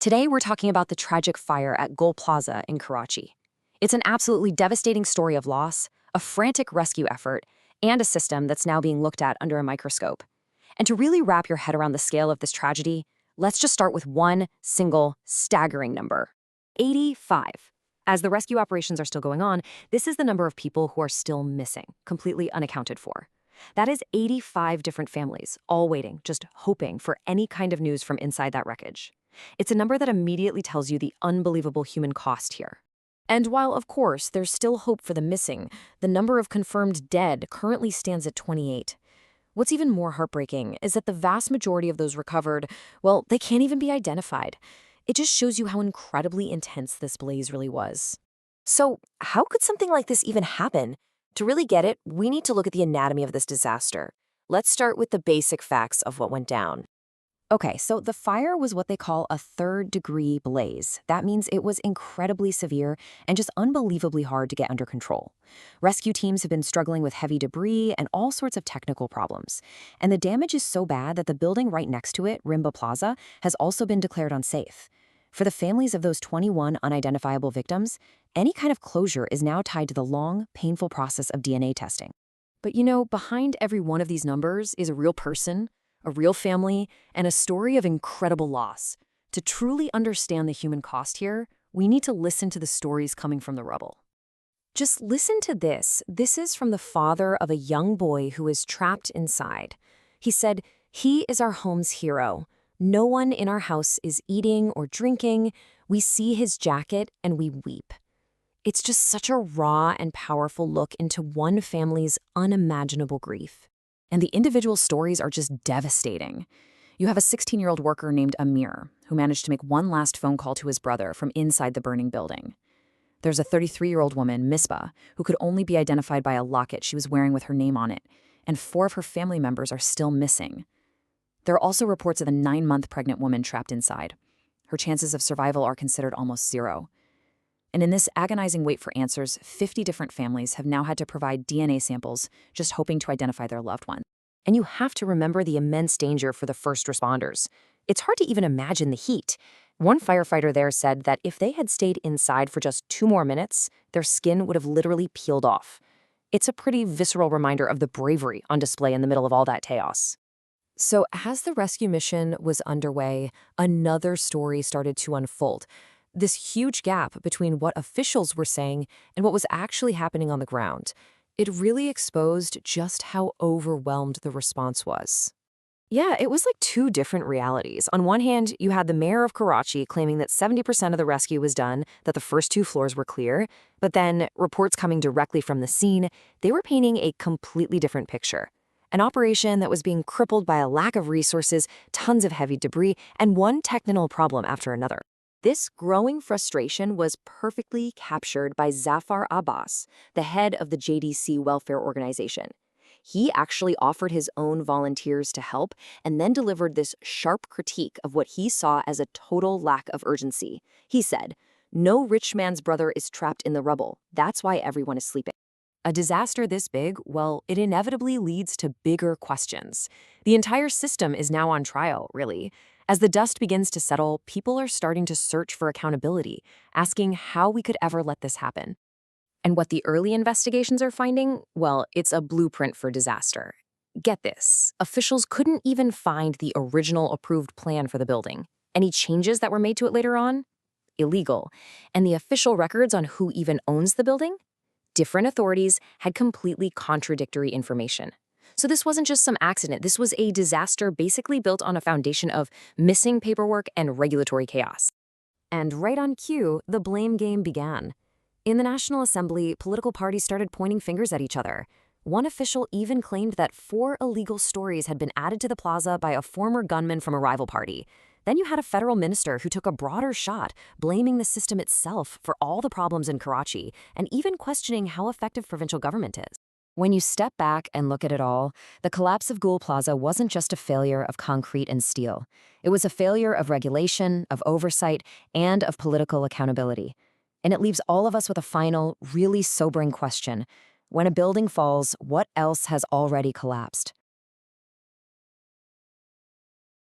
Today, we're talking about the tragic fire at Gul Plaza in Karachi. It's an absolutely devastating story of loss, a frantic rescue effort, and a system that's now being looked at under a microscope. And to really wrap your head around the scale of this tragedy, let's just start with one single staggering number: 85. As the rescue operations are still going on, this is the number of people who are still missing, completely unaccounted for. That is 85 different families, all waiting, just hoping for any kind of news from inside that wreckage. It's a number that immediately tells you the unbelievable human cost here. And while, of course, there's still hope for the missing, the number of confirmed dead currently stands at 28. What's even more heartbreaking is that the vast majority of those recovered, well, they can't even be identified. It just shows you how incredibly intense this blaze really was. So, how could something like this even happen? To really get it, we need to look at the anatomy of this disaster. Let's start with the basic facts of what went down. Okay, so the fire was what they call a third-degree blaze. That means it was incredibly severe and just unbelievably hard to get under control. Rescue teams have been struggling with heavy debris and all sorts of technical problems. And the damage is so bad that the building right next to it, Rimba Plaza, has also been declared unsafe. For the families of those 21 unidentifiable victims, any kind of closure is now tied to the long, painful process of DNA testing. But behind every one of these numbers is a real person, a real family, and a story of incredible loss. To truly understand the human cost here, we need to listen to the stories coming from the rubble. Just listen to this. This is from the father of a young boy who is trapped inside. He said, "He is our home's hero. No one in our house is eating or drinking. We see his jacket and we weep." It's just such a raw and powerful look into one family's unimaginable grief. And the individual stories are just devastating. You have a 16-year-old worker named Amir, who managed to make one last phone call to his brother from inside the burning building. There's a 33-year-old woman, Misbah, who could only be identified by a locket she was wearing with her name on it, and 4 of her family members are still missing. There are also reports of a 9-month pregnant woman trapped inside. Her chances of survival are considered almost zero. And in this agonizing wait for answers, 50 different families have now had to provide DNA samples, just hoping to identify their loved one. And you have to remember the immense danger for the first responders. It's hard to even imagine the heat. One firefighter there said that if they had stayed inside for just 2 more minutes, their skin would have literally peeled off. It's a pretty visceral reminder of the bravery on display in the middle of all that chaos. So as the rescue mission was underway, another story started to unfold. This huge gap between what officials were saying and what was actually happening on the ground. It really exposed just how overwhelmed the response was. Yeah, it was like 2 different realities. On one hand, you had the mayor of Karachi claiming that 70% of the rescue was done, that the first 2 floors were clear, but then reports coming directly from the scene, they were painting a completely different picture. An operation that was being crippled by a lack of resources, tons of heavy debris, and one technical problem after another. This growing frustration was perfectly captured by Zafar Abbas, the head of the JDC welfare organization. He actually offered his own volunteers to help and then delivered this sharp critique of what he saw as a total lack of urgency. He said, "No rich man's brother is trapped in the rubble. That's why everyone is sleeping." A disaster this big, well, it inevitably leads to bigger questions. The entire system is now on trial, really. As the dust begins to settle, people are starting to search for accountability, asking how we could ever let this happen. And what the early investigations are finding, well, it's a blueprint for disaster. Get this, officials couldn't even find the original approved plan for the building. Any changes that were made to it later on? Illegal. And the official records on who even owns the building? Different authorities had completely contradictory information. So this wasn't just some accident. This was a disaster basically built on a foundation of missing paperwork and regulatory chaos. And right on cue, the blame game began. In the National Assembly, political parties started pointing fingers at each other. One official even claimed that 4 illegal stories had been added to the plaza by a former gunman from a rival party. Then you had a federal minister who took a broader shot, blaming the system itself for all the problems in Karachi, and even questioning how effective provincial government is. When you step back and look at it all, the collapse of Gul Plaza wasn't just a failure of concrete and steel. It was a failure of regulation, of oversight, and of political accountability. And it leaves all of us with a final, really sobering question. When a building falls, what else has already collapsed?